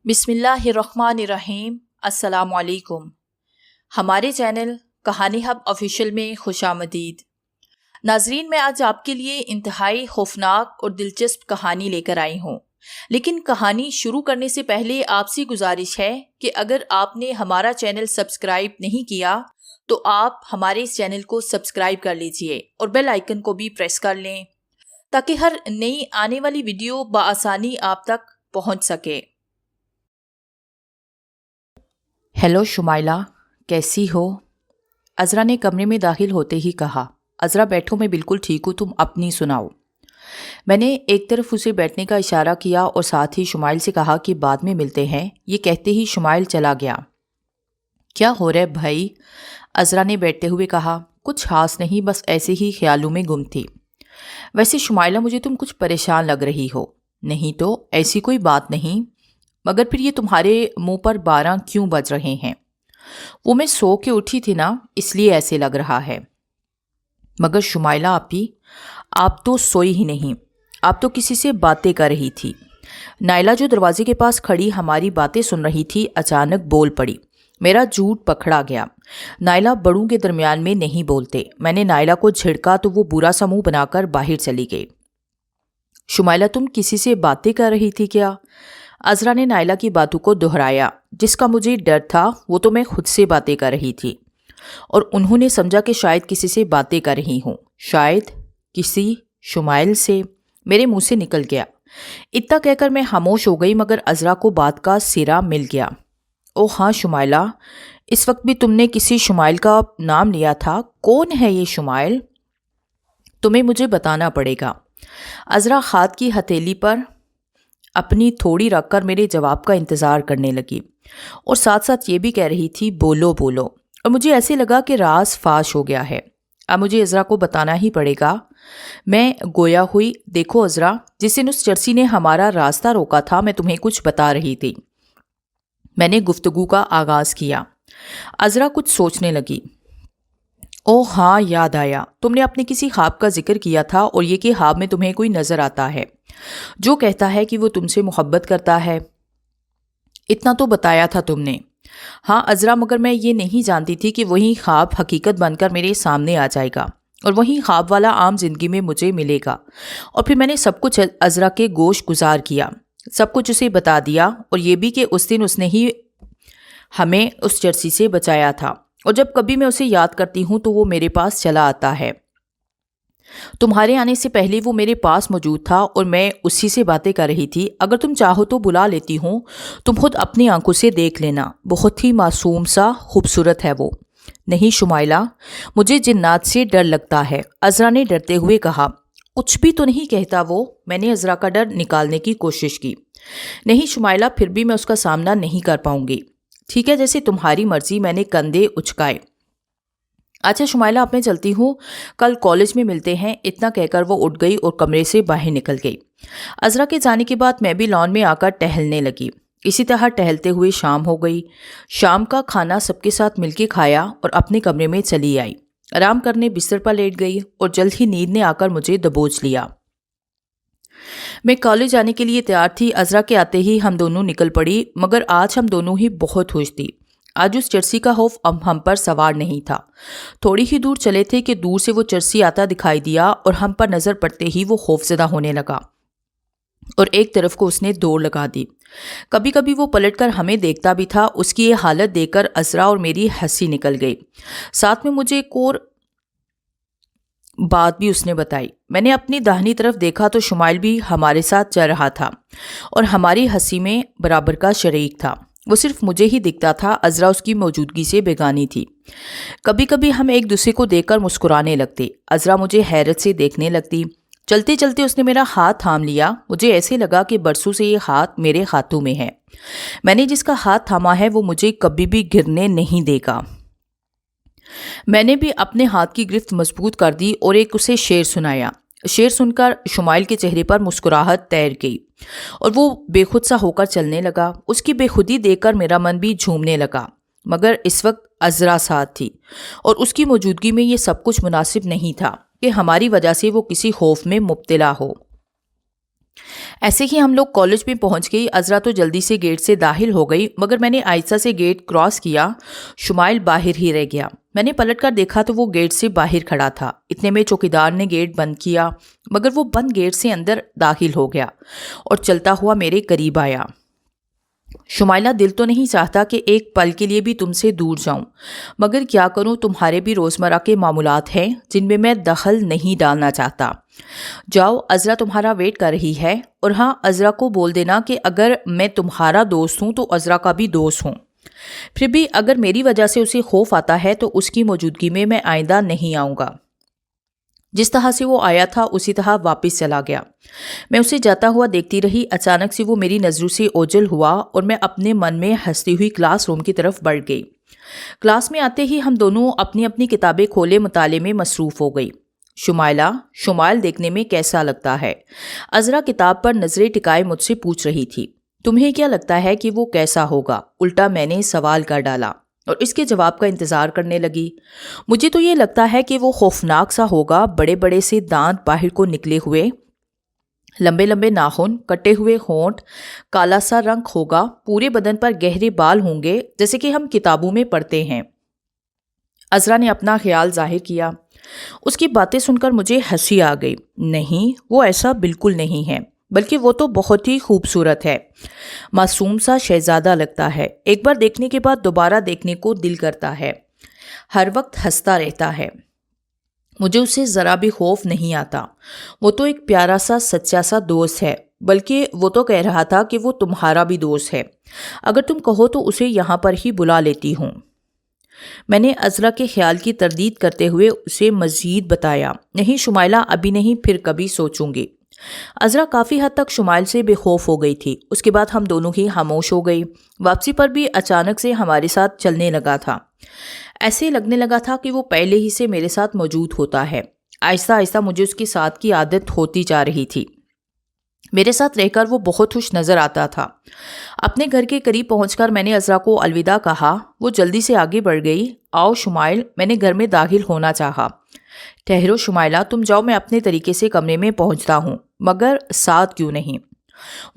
بسم اللہ الرحمن الرحیم۔ السلام علیکم۔ ہمارے چینل کہانی ہب آفیشیل میں خوش آمدید۔ ناظرین، میں آج آپ کے لیے انتہائی خوفناک اور دلچسپ کہانی لے کر آئی ہوں، لیکن کہانی شروع کرنے سے پہلے آپ سے گزارش ہے کہ اگر آپ نے ہمارا چینل سبسکرائب نہیں کیا تو آپ ہمارے اس چینل کو سبسکرائب کر لیجئے اور بیل آئیکن کو بھی پریس کر لیں تاکہ ہر نئی آنے والی ویڈیو بآسانی آپ تک پہنچ سکے۔ ہیلو شمائلہ، کیسی ہو؟ عذرا نے کمرے میں داخل ہوتے ہی کہا۔ عذرا بیٹھو، میں بالکل ٹھیک ہوں، تم اپنی سناؤ۔ میں نے ایک طرف اسے بیٹھنے کا اشارہ کیا اور ساتھ ہی شمائل سے کہا کہ بعد میں ملتے ہیں۔ یہ کہتے ہی شمائل چلا گیا۔ کیا ہو رہا ہے بھائی؟ عذرا نے بیٹھتے ہوئے کہا۔ کچھ خاص نہیں، بس ایسے ہی خیالوں میں گم تھی۔ ویسے شمائلہ، مجھے تم کچھ پریشان لگ رہی ہو۔ نہیں تو ایسی کوئی بات نہیں، مگر پھر یہ تمہارے منہ پر 12 کیوں بج رہے ہیں؟ وہ میں سو کے اٹھی تھی نا، اس لیے ایسے لگ رہا ہے۔ مگر شمائلہ آپی، آپ تو سوئی ہی نہیں، آپ تو کسی سے باتیں کر رہی تھی۔ نائلہ جو دروازے کے پاس کھڑی ہماری باتیں سن رہی تھی، اچانک بول پڑی۔ میرا جھوٹ پکڑا گیا۔ نائلہ بڑوں کے درمیان میں نہیں بولتے۔ میں نے نائلہ کو جھڑکا تو وہ برا سا منہ بنا کر باہر چلی گئی۔ شمائلہ، تم کسی سے باتیں کر رہی تھی کیا؟ عذرا نے نائلہ کی باتوں کو دہرایا۔ جس کا مجھے ڈر تھا وہ تو میں خود سے باتیں کر رہی تھی، اور انہوں نے سمجھا کہ شاید کسی سے باتیں کر رہی ہوں۔ شاید کسی شمائل سے؟ میرے منہ سے نکل گیا۔ اتنا کہہ کر میں خاموش ہو گئی، مگر عذرا کو بات کا سرا مل گیا۔ او ہاں شمائلہ، اس وقت بھی تم نے کسی شمائل کا نام لیا تھا۔ کون ہے یہ شمائل؟ تمہیں مجھے بتانا پڑے گا۔ عذرا ہاتھ کی ہتھیلی پر اپنی تھوڑی رکھ کر میرے جواب کا انتظار کرنے لگی، اور ساتھ ساتھ یہ بھی کہہ رہی تھی بولو بولو، اور مجھے ایسے لگا کہ راز فاش ہو گیا ہے۔ اب مجھے عذرا کو بتانا ہی پڑے گا۔ میں گویا ہوئی۔ دیکھو عذرا، جس دن اس چرسی نے ہمارا راستہ روکا تھا، میں تمہیں کچھ بتا رہی تھی۔ میں نے گفتگو کا آغاز کیا۔ عذرا کچھ سوچنے لگی۔ او ہاں، یاد آیا، تم نے اپنے کسی خواب کا ذکر کیا تھا، اور یہ کہ خواب میں تمہیں کوئی نظر آتا ہے جو کہتا ہے کہ وہ تم سے محبت کرتا ہے۔ اتنا تو بتایا تھا تم نے۔ ہاں عذرا، مگر میں یہ نہیں جانتی تھی کہ وہی خواب حقیقت بن کر میرے سامنے آ جائے گا، اور وہی خواب والا عام زندگی میں مجھے ملے گا۔ اور پھر میں نے سب کچھ عذرا کے گوش گزار کیا، سب کچھ اسے بتا دیا، اور یہ بھی کہ اس دن اس نے ہی ہمیں اس چرسی سے بچایا تھا، اور جب کبھی میں اسے یاد کرتی ہوں تو وہ میرے پاس چلا آتا ہے۔ تمہارے آنے سے پہلے وہ میرے پاس موجود تھا، اور میں اسی سے باتیں کر رہی تھی۔ اگر تم چاہو تو بلا لیتی ہوں، تم خود اپنی آنکھوں سے دیکھ لینا۔ بہت ہی معصوم سا خوبصورت ہے وہ۔ نہیں شمائلہ، مجھے جنات سے ڈر لگتا ہے، عذرا نے ڈرتے ہوئے کہا۔ کچھ بھی تو نہیں کہتا وہ؟ میں نے عذرا کا ڈر نکالنے کی کوشش کی۔ نہیں شمائلہ، پھر بھی میں اس کا سامنا نہیں کر پاؤں گی۔ ٹھیک ہے، جیسے تمہاری مرضی، میں نے کندھے اچکائے۔ اچھا شمائلہ، اب میں چلتی ہوں، کل کالج میں ملتے ہیں۔ اتنا کہہ کر وہ اٹھ گئی اور کمرے سے باہر نکل گئی۔ عذرا کے جانے کے بعد میں بھی لان میں آ کر ٹہلنے لگی۔ اسی طرح ٹہلتے ہوئے شام ہو گئی۔ شام کا کھانا سب کے ساتھ مل کے کھایا اور اپنے کمرے میں چلی آئی۔ آرام کرنے بستر پر لیٹ گئی، اور جلد ہی نیند نے آ کر مجھے دبوچ لیا۔ میں کالج جانے کے لیے تیار تھی۔ عذرا کے آتے ہی ہم دونوں نکل پڑی، مگر آج ہم دونوں ہی بہت خوش تھی۔ آج اس چرسی کا خوف ہم پر سوار نہیں تھا۔ تھوڑی ہی دور چلے تھے کہ دور سے وہ چرسی آتا دکھائی دیا، اور ہم پر نظر پڑتے ہی وہ خوفزدہ ہونے لگا، اور ایک طرف کو اس نے دوڑ لگا دی۔ کبھی کبھی وہ پلٹ کر ہمیں دیکھتا بھی تھا۔ اس کی یہ حالت دیکھ کر عذرا اور میری ہنسی نکل گئی۔ ساتھ میں مجھے ایک اور بات بھی اس نے بتائی۔ میں نے اپنی داہنی طرف دیکھا تو شمائل بھی ہمارے ساتھ چل رہا تھا، اور ہماری ہنسی میں برابر کا شریک تھا۔ وہ صرف مجھے ہی دکھتا تھا، عذرا اس کی موجودگی سے بیگانی تھی۔ کبھی کبھی ہم ایک دوسرے کو دیکھ کر مسکرانے لگتے۔ عذرا مجھے حیرت سے دیکھنے لگتی۔ چلتے چلتے اس نے میرا ہاتھ تھام لیا۔ مجھے ایسے لگا کہ برسوں سے یہ ہاتھ میرے ہاتھوں میں ہے۔ میں نے جس کا ہاتھ تھاما ہے وہ مجھے کبھی بھی گرنے نہیں دے گا۔ میں نے بھی اپنے ہاتھ کی گرفت مضبوط کر دی اور ایک اسے شعر سنایا۔ شعر سن کر شمائل کے چہرے پر مسکراہٹ تیر گئی، اور وہ بے خود سا ہو کر چلنے لگا۔ اس کی بے خودی دیکھ کر میرا من بھی جھومنے لگا، مگر اس وقت عذرا ساتھ تھی، اور اس کی موجودگی میں یہ سب کچھ مناسب نہیں تھا کہ ہماری وجہ سے وہ کسی خوف میں مبتلا ہو۔ ایسے ہی ہم لوگ کالج میں پہنچ گئی. عذرا تو جلدی سے گیٹ سے داخل ہو گئی مگر میں نے آہستہ سے گیٹ کراس کیا. شمائل باہر ہی رہ گیا. میں نے پلٹ کر دیکھا تو وہ گیٹ سے باہر کھڑا تھا. اتنے میں چوکیدار نے گیٹ بند کیا مگر وہ بند گیٹ سے اندر داخل ہو گیا اور چلتا ہوا میرے قریب آیا. شمائلہ، دل تو نہیں چاہتا کہ ایک پل کے لیے بھی تم سے دور جاؤں، مگر کیا کروں، تمہارے بھی روزمرہ کے معاملات ہیں جن میں دخل نہیں ڈالنا چاہتا. جاؤ، عذرا تمہارا ویٹ کر رہی ہے. اور ہاں، عذرا کو بول دینا کہ اگر میں تمہارا دوست ہوں تو عذرا کا بھی دوست ہوں. پھر بھی اگر میری وجہ سے اسے خوف آتا ہے تو اس کی موجودگی میں آئندہ نہیں آؤں گا. جس طرح سے وہ آیا تھا اسی طرح واپس چلا گیا. میں اسے جاتا ہوا دیکھتی رہی. اچانک سے وہ میری نظروں سے اوجھل ہوا اور میں اپنے من میں ہنستی ہوئی کلاس روم کی طرف بڑھ گئی. کلاس میں آتے ہی ہم دونوں اپنی اپنی کتابیں کھولے مطالعے میں مصروف ہو گئی. شمائل دیکھنے میں کیسا لگتا ہے؟ عذرا کتاب پر نظریں ٹکائے مجھ سے پوچھ رہی تھی. تمہیں کیا لگتا ہے کہ وہ کیسا ہوگا؟ الٹا میں نے سوال کر ڈالا اور اس کے جواب کا انتظار کرنے لگی. مجھے تو یہ لگتا ہے کہ وہ خوفناک سا ہوگا. بڑے بڑے سے دانت باہر کو نکلے ہوئے، لمبے لمبے ناخن، کٹے ہوئے ہونٹ، کالا سا رنگ ہوگا. پورے بدن پر گہرے بال ہوں گے جیسے کہ ہم کتابوں میں پڑھتے ہیں. عذرا نے اپنا خیال ظاہر کیا. اس کی باتیں سن کر مجھے ہنسی آ گئی. نہیں، وہ ایسا بالکل نہیں ہے، بلکہ وہ تو بہت ہی خوبصورت ہے. معصوم سا شہزادہ لگتا ہے. ایک بار دیکھنے کے بعد دوبارہ دیکھنے کو دل کرتا ہے. ہر وقت ہنستا رہتا ہے. مجھے اسے ذرا بھی خوف نہیں آتا. وہ تو ایک پیارا سا سچا سا دوست ہے. بلکہ وہ تو کہہ رہا تھا کہ وہ تمہارا بھی دوست ہے. اگر تم کہو تو اسے یہاں پر ہی بلا لیتی ہوں. میں نے عذرا کے خیال کی تردید کرتے ہوئے اسے مزید بتایا. نہیں شمائلہ، ابھی نہیں، پھر کبھی سوچوں گی. عذرا کافی حد تک شمائل سے بے خوف ہو گئی تھی. اس کے بعد ہم دونوں ہی خاموش ہو گئی. واپسی پر بھی اچانک سے ہمارے ساتھ چلنے لگا تھا. ایسے لگنے لگا تھا کہ وہ پہلے ہی سے میرے ساتھ موجود ہوتا ہے. آہستہ آہستہ مجھے اس کے ساتھ کی عادت ہوتی جا رہی تھی. میرے ساتھ رہ کر وہ بہت خوش نظر آتا تھا. اپنے گھر کے قریب پہنچ کر میں نے عذرا کو الوداع کہا. وہ جلدی سے آگے بڑھ گئی. آؤ شمائل، میں نے گھر میں داخل ہونا چاہا. ٹھہرو شمائلہ، تم جاؤ، میں اپنے طریقے سے کمرے میں پہنچتا ہوں. مگر ساتھ کیوں نہیں؟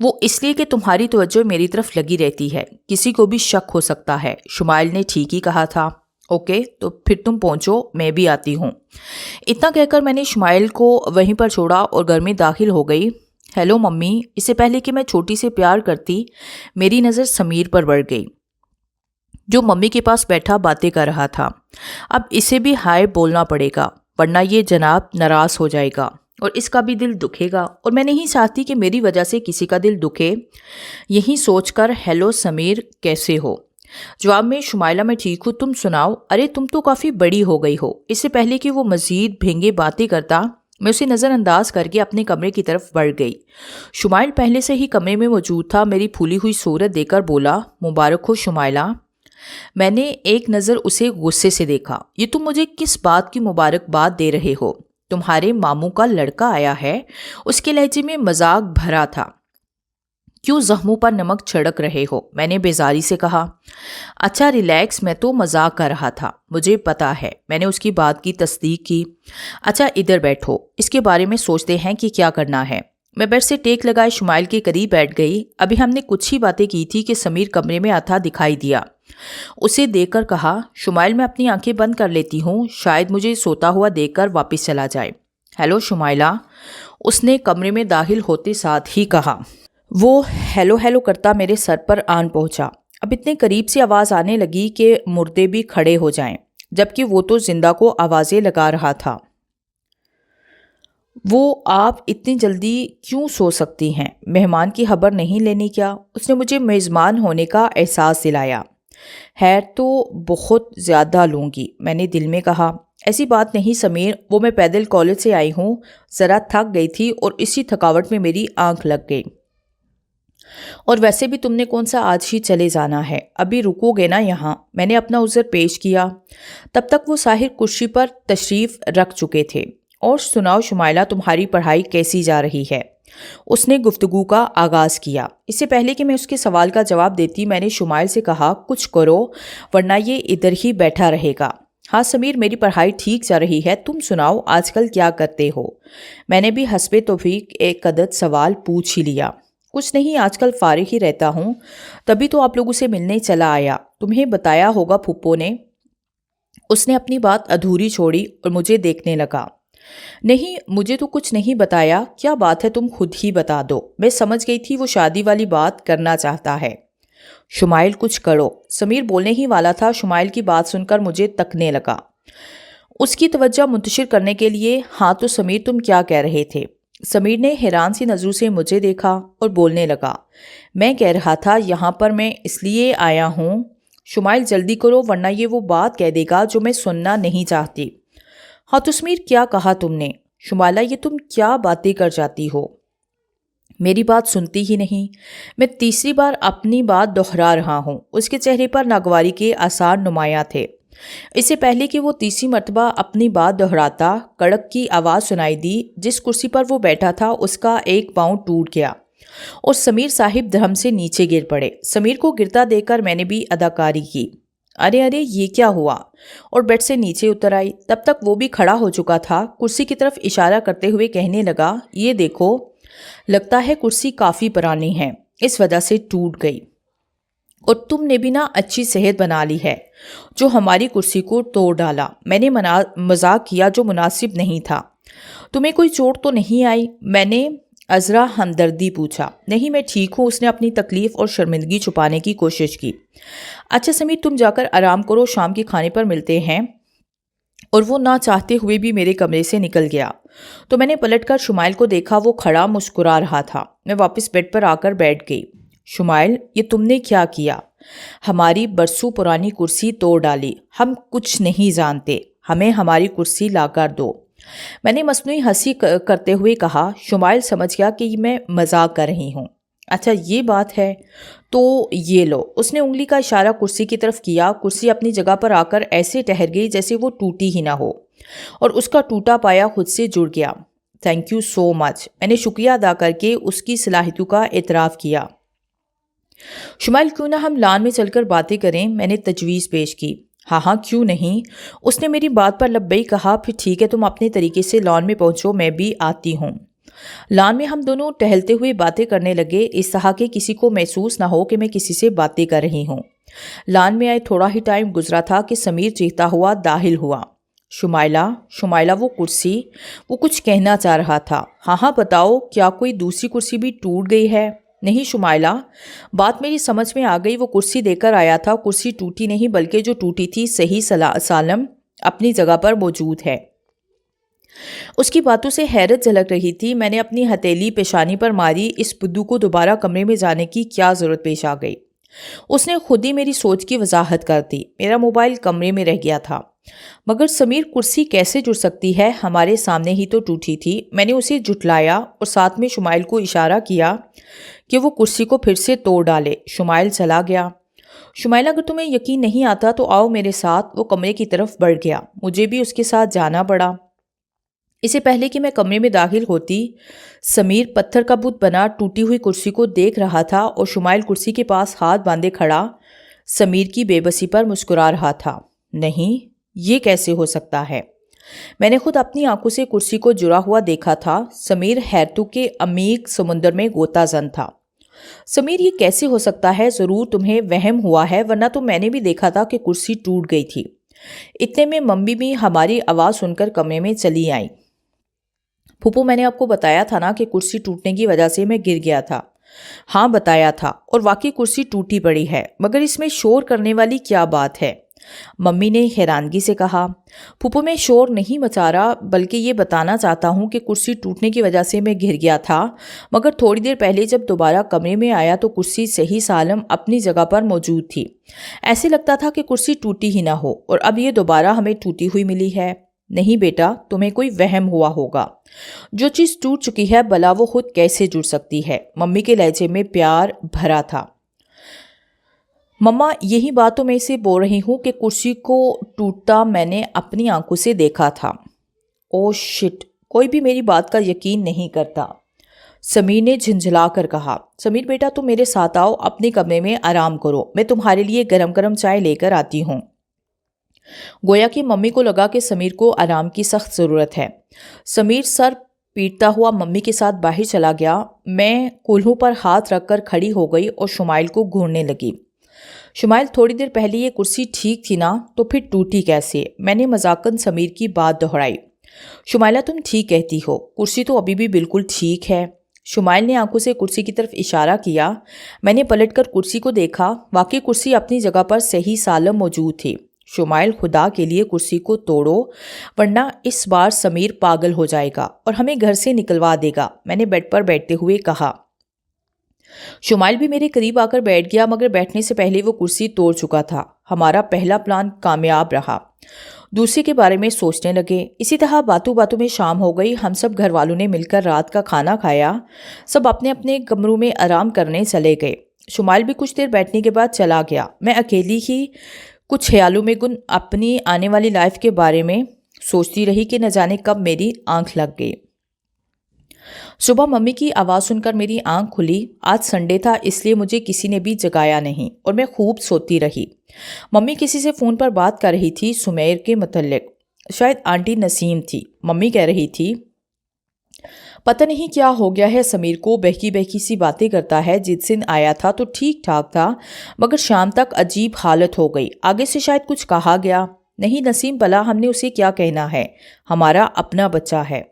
وہ اس لیے کہ تمہاری توجہ میری طرف لگی رہتی ہے. کسی کو بھی شک ہو سکتا ہے. شمائل نے ٹھیک ہی کہا تھا. اوکے، تو پھر تم پہنچو، میں بھی آتی ہوں. اتنا کہہ کر میں نے شمائل کو وہیں پر چھوڑا اور گھر میں داخل ہو گئی. Hello mummy. اس سے پہلے کہ میں چھوٹی سے پیار کرتی، میری نظر سمیر پر بڑھ گئی جو ممی کے پاس بیٹھا باتیں کر رہا تھا. اب اسے بھی ہائے بولنا پڑے گا ورنہ یہ جناب ناراض ہو جائے گا اور اس کا بھی دل دکھے گا، اور میں نہیں چاہتی کہ میری وجہ سے کسی کا دل دکھے. یہی سوچ کر ہیلو سمیر، کیسے ہو؟ جواب میں شمائلہ، میں ٹھیک ہوں، تم سناؤ. ارے تم تو کافی بڑی ہو گئی ہو. اس سے پہلے کہ وہ مزید بھینگے باتیں کرتا، میں اسے نظر انداز کر کے اپنے کمرے کی طرف بڑھ گئی. شمائل پہلے سے ہی کمرے میں موجود تھا. میری پھولی ہوئی صورت دیکھ کر بولا، مبارک ہو شمائلہ. میں نے ایک نظر اسے غصے سے دیکھا. یہ تم مجھے کس بات کی مبارکباد دے رہے ہو؟ تمہارے ماموں کا لڑکا آیا ہے. اس کے لہجے میں مذاق بھرا تھا. کیوں زخموں پر نمک چھڑک رہے ہو؟ میں نے بیزاری سے کہا. اچھا ریلیکس، میں تو مذاق کر رہا تھا. مجھے پتا ہے. میں نے اس کی بات کی تصدیق کی. اچھا ادھر بیٹھو، اس کے بارے میں سوچتے ہیں کہ کیا کرنا ہے. میں بیڈ سے ٹیک لگائے شمائل کے قریب بیٹھ گئی. ابھی ہم نے کچھ ہی باتیں کی تھی کہ سمیر کمرے میں آتا دکھائی دیا. اسے دیکھ کر کہا، شمائل میں اپنی آنکھیں بند کر لیتی ہوں، شاید مجھے سوتا ہوا دیکھ کر واپس چلا جائے. ہیلو شمائلہ، اس نے کمرے میں داخل ہوتے ساتھ ہی کہا. وہ ہیلو ہیلو کرتا میرے سر پر آن پہنچا. اب اتنے قریب سے آواز آنے لگی کہ مردے بھی کھڑے ہو جائیں، جبکہ وہ تو زندہ کو آوازیں لگا رہا تھا. وہ آپ اتنی جلدی کیوں سو سکتی ہیں؟ مہمان کی خبر نہیں لینی کیا؟ اس نے مجھے میزبان ہونے کا احساس دلایا. خیر تو بہت زیادہ لوں گی، میں نے دل میں کہا. ایسی بات نہیں سمیر، وہ میں پیدل کالج سے آئی ہوں، ذرا تھک گئی تھی اور اسی تھکاوٹ میں میری آنکھ لگ گئی. اور ویسے بھی تم نے کون سا آج ہی چلے جانا ہے؟ ابھی رکو گے نا یہاں؟ میں نے اپنا عذر پیش کیا. تب تک وہ ساحر کرسی پر تشریف رکھ چکے تھے. اور سناؤ شمائلہ، تمہاری پڑھائی کیسی جا رہی ہے؟ اس نے گفتگو کا آغاز کیا. اس سے پہلے کہ میں اس کے سوال کا جواب دیتی، میں نے شمائل سے کہا، کچھ کرو ورنہ یہ ادھر ہی بیٹھا رہے گا. ہاں سمیر، میری پڑھائی ٹھیک جا رہی ہے، تم سناؤ آج کل کیا کرتے ہو؟ میں نے بھی حسب توفیق ایک عدد سوال پوچھ ہی لیا۔ کچھ نہیں، آج کل فارغ ہی رہتا ہوں، تبھی تو آپ لوگوں سے ملنے چلا آیا۔ تمہیں بتایا ہوگا پھپھو نے۔ اس نے اپنی بات ادھوری چھوڑی اور مجھے دیکھنے لگا۔ نہیں، مجھے تو کچھ نہیں بتایا۔ کیا بات ہے، تم خود ہی بتا دو۔ میں سمجھ گئی تھی وہ شادی والی بات کرنا چاہتا ہے۔ شمائل کچھ کرو، سمیر بولنے ہی والا تھا، شمائل کی بات سن کر مجھے تکنے لگا۔ اس کی توجہ منتشر کرنے کے لیے، ہاں تو سمیر تم کیا کہہ رہے تھے؟ سمیر نے حیران سی نظروں سے مجھے دیکھا اور بولنے لگا، میں کہہ رہا تھا یہاں پر میں اس لیے آیا ہوں۔ شمائل جلدی کرو ورنہ یہ وہ بات کہہ دے گا جو میں سننا نہیں چاہتی۔ ہاں تو سمیر کیا کہا تم نے؟ شمائلہ، یہ تم کیا باتیں کر جاتی ہو؟ میری بات سنتی ہی نہیں۔ میں تیسری بار اپنی بات دہرا رہا ہوں۔ اس کے چہرے پر ناگواری کے آثار نمایاں تھے۔ اس سے پہلے کہ وہ تیسری مرتبہ اپنی بات دہراتا، کڑک کی آواز سنائی دی۔ جس کرسی پر وہ بیٹھا تھا اس کا ایک پاؤں ٹوٹ گیا اور سمیر صاحب دھرم سے نیچے گر پڑے۔ سمیر کو گرتا دیکھ کر میں نے بھی اداکاری کی۔ ارے ارے یہ کیا ہوا؟ اور بیڈ سے نیچے اتر آئی۔ تب تک وہ بھی کھڑا ہو چکا تھا۔ کرسی کی طرف اشارہ کرتے ہوئے کہنے لگا، یہ دیکھو، لگتا ہے کرسی کافی پرانی ہے، اس وجہ سے ٹوٹ گئی۔ اور تم نے بھی اچھی صحت بنا لی ہے جو ہماری کرسی کو توڑ ڈالا۔ میں نے مذاق کیا جو مناسب نہیں تھا۔ تمہیں کوئی چوٹ تو نہیں آئی؟ میں نے عذرا ہمدردی پوچھا۔ نہیں، میں ٹھیک ہوں۔ اس نے اپنی تکلیف اور شرمندگی چھپانے کی کوشش کی۔ اچھا سمیر، تم جا کر آرام کرو، شام کے کھانے پر ملتے ہیں۔ اور وہ نہ چاہتے ہوئے بھی میرے کمرے سے نکل گیا۔ تو میں نے پلٹ کر شمائل کو دیکھا، وہ کھڑا مسکرا رہا تھا۔ میں واپس بیڈ پر آ کر بیٹھ گئی۔ شمائل، یہ تم نے کیا کیا؟ ہماری برسوں پرانی کرسی توڑ ڈالی۔ ہم کچھ نہیں جانتے، ہمیں ہماری کرسی لا کر دو۔ میں نے مصنوعی ہنسی کرتے ہوئے کہا۔ شمائل سمجھ گیا کہ میں مذاق کر رہی ہوں۔ اچھا یہ بات ہے تو یہ لو۔ اس نے انگلی کا اشارہ کرسی کی طرف کیا۔ کرسی اپنی جگہ پر آ کر ایسے ٹھہر گئی جیسے وہ ٹوٹی ہی نہ ہو اور اس کا ٹوٹا پایا خود سے جڑ گیا۔ تھینک یو سو مچ۔ میں نے شکریہ ادا کر کے اس کی صلاحیتوں کا اعتراف کیا۔ شمائل، کیوں نہ ہم لان میں چل کر باتیں کریں؟ میں نے تجویز پیش کی۔ ہاں ہاں کیوں نہیں۔ اس نے میری بات پر لبیک کہا۔ پھر ٹھیک ہے، تم اپنے طریقے سے لان میں پہنچو، میں بھی آتی ہوں۔ لان میں ہم دونوں ٹہلتے ہوئے باتیں کرنے لگے، اس طرح کہ کسی کو محسوس نہ ہو کہ میں کسی سے باتیں کر رہی ہوں۔ لان میں آئے تھوڑا ہی ٹائم گزرا تھا کہ سمیر چیختا ہوا داخل ہوا۔ شمائلہ وہ کرسی، وہ کچھ کہنا چاہ رہا تھا۔ ہاں ہاں بتاؤ، کیا کوئی دوسری کرسی بھی ٹوٹ گئی ہے؟ نہیں شمائلہ، بات میری سمجھ میں آ گئی، وہ کرسی دے کر آیا تھا۔ کرسی ٹوٹی نہیں بلکہ جو ٹوٹی تھی صحیح سالم اپنی جگہ پر موجود ہے۔ اس کی باتوں سے حیرت جھلک رہی تھی۔ میں نے اپنی ہتھیلی پیشانی پر ماری۔ اس بدو کو دوبارہ کمرے میں جانے کی کیا ضرورت پیش آ گئی؟ اس نے خود ہی میری سوچ کی وضاحت کر دی۔ میرا موبائل کمرے میں رہ گیا تھا۔ مگر سمیر، کرسی کیسے جڑ سکتی ہے؟ ہمارے سامنے ہی تو ٹوٹی تھی۔ میں نے اسے جھٹلایا اور ساتھ میں شمائل کو اشارہ کیا کہ وہ کرسی کو پھر سے توڑ ڈالے۔ شمائل چلا گیا۔ شمائل، اگر تمہیں یقین نہیں آتا تو آؤ میرے ساتھ۔ وہ کمرے کی طرف بڑھ گیا۔ مجھے بھی اس کے ساتھ جانا پڑا۔ اس سے پہلے کہ میں کمرے میں داخل ہوتی، سمیر پتھر کا بت بنا ٹوٹی ہوئی کرسی کو دیکھ رہا تھا اور شمائل کرسی کے پاس ہاتھ باندھے کھڑا سمیر کی بے بسی پر مسکرا رہا تھا۔ نہیں، یہ کیسے ہو سکتا ہے؟ میں نے خود اپنی آنکھوں سے کرسی کو جڑا ہوا دیکھا تھا۔ سمیر حیرتوں کے عمیق سمندر میں غوطہ زن تھا۔ سمیر، یہ کیسے ہو سکتا ہے؟ ضرور تمہیں وہم ہوا ہے، ورنہ تو میں نے بھی دیکھا تھا کہ کرسی ٹوٹ گئی تھی۔ اتنے میں ممی بھی ہماری آواز سن کر کمرے میں چلی آئیں۔ پھوپھو، میں نے آپ کو بتایا تھا نا کہ کرسی ٹوٹنے کی وجہ سے میں گر گیا تھا۔ ہاں بتایا تھا، اور واقعی کرسی ٹوٹی پڑی ہے، مگر اس میں شور کرنے والی کیا بات ہے؟ ممی نے حیرانگی سے کہا۔ پھوپھو، میں شور نہیں مچا رہا، بلکہ یہ بتانا چاہتا ہوں کہ کرسی ٹوٹنے کی وجہ سے میں گر گیا تھا، مگر تھوڑی دیر پہلے جب دوبارہ کمرے میں آیا تو کرسی صحیح سالم اپنی جگہ پر موجود تھی۔ ایسے لگتا تھا کہ کرسی ٹوٹی ہی نہ ہو، اور اب یہ دوبارہ ہمیں ٹوٹی ہوئی ملی ہے۔ نہیں بیٹا، تمہیں کوئی وہم ہوا ہوگا۔ جو چیز ٹوٹ چکی ہے بلا وہ خود کیسے جڑ سکتی ہے؟ ممی کے لہجے میں پیار بھرا تھا۔ مما، یہی بات تو میں اسے بول رہی ہوں کہ کرسی کو ٹوٹتا میں نے اپنی آنکھوں سے دیکھا تھا۔ او شٹ، کوئی بھی میری بات کا یقین نہیں کرتا، سمیر نے جھنجھلا کر کہا۔ سمیر بیٹا، تم میرے ساتھ آؤ، اپنے کمرے میں آرام کرو، میں تمہارے لیے گرم گرم چائے لے کر آتی ہوں۔ گویا کہ ممی کو لگا کہ سمیر کو آرام کی سخت ضرورت ہے۔ سمیر سر پیٹتا ہوا ممی کے ساتھ باہر چلا گیا۔ میں کولہوں پر ہاتھ رکھ کر کھڑی ہو گئی اور شمائل کو گھورنے لگی۔ شمائل، تھوڑی دیر پہلے یہ کرسی ٹھیک تھی نا، تو پھر ٹوٹی کیسے؟ میں نے مذاقاً سمیر کی بات دہرائی۔ شمائلہ، تم ٹھیک کہتی ہو، کرسی تو ابھی بھی بالکل ٹھیک ہے۔ شمائل نے آنکھوں سے کرسی کی طرف اشارہ کیا۔ میں نے پلٹ کر کرسی کو دیکھا، واقعی کرسی اپنی جگہ پر صحیح سالم موجود تھی۔ شمائل، خدا کے لیے کرسی کو توڑو، ورنہ اس بار سمیر پاگل ہو جائے گا اور ہمیں گھر سے نکلوا دے گا، میں نے بیڈ پر بیٹھتے ہوئے کہا۔ شمائل بھی میرے قریب آ کر بیٹھ گیا، مگر بیٹھنے سے پہلے وہ کرسی توڑ چکا تھا۔ ہمارا پہلا پلان کامیاب رہا۔ دوسرے کے بارے میں سوچنے لگے۔ اسی طرح باتوں باتوں میں شام ہو گئی۔ ہم سب گھر والوں نے مل کر رات کا کھانا کھایا۔ سب اپنے اپنے کمروں میں آرام کرنے چلے گئے۔ شمائل بھی کچھ دیر بیٹھنے کے بعد چلا گیا۔ میں اکیلی ہی کچھ خیالوں میں گم اپنی آنے والی لائف کے بارے میں سوچتی رہی کہ نہ جانے کب میری آنکھ لگ گئی۔ صبح ممی کی آواز سن کر میری آنکھ کھلی۔ آج سنڈے تھا، اس لیے مجھے کسی نے بھی جگایا نہیں اور میں خوب سوتی رہی۔ ممی کسی سے فون پر بات کر رہی تھی سمیر کے متعلق، شاید آنٹی نسیم تھی۔ ممی کہہ رہی تھی، پتہ نہیں کیا ہو گیا ہے سمیر کو، بہکی بہکی سی باتیں کرتا ہے۔ جس دن آیا تھا تو ٹھیک ٹھاک تھا، مگر شام تک عجیب حالت ہو گئی۔ آگے سے شاید کچھ کہا گیا۔ نہیں نسیم، بلا ہم نے اسے کیا کہنا ہے، ہمارا اپنا بچہ ہے۔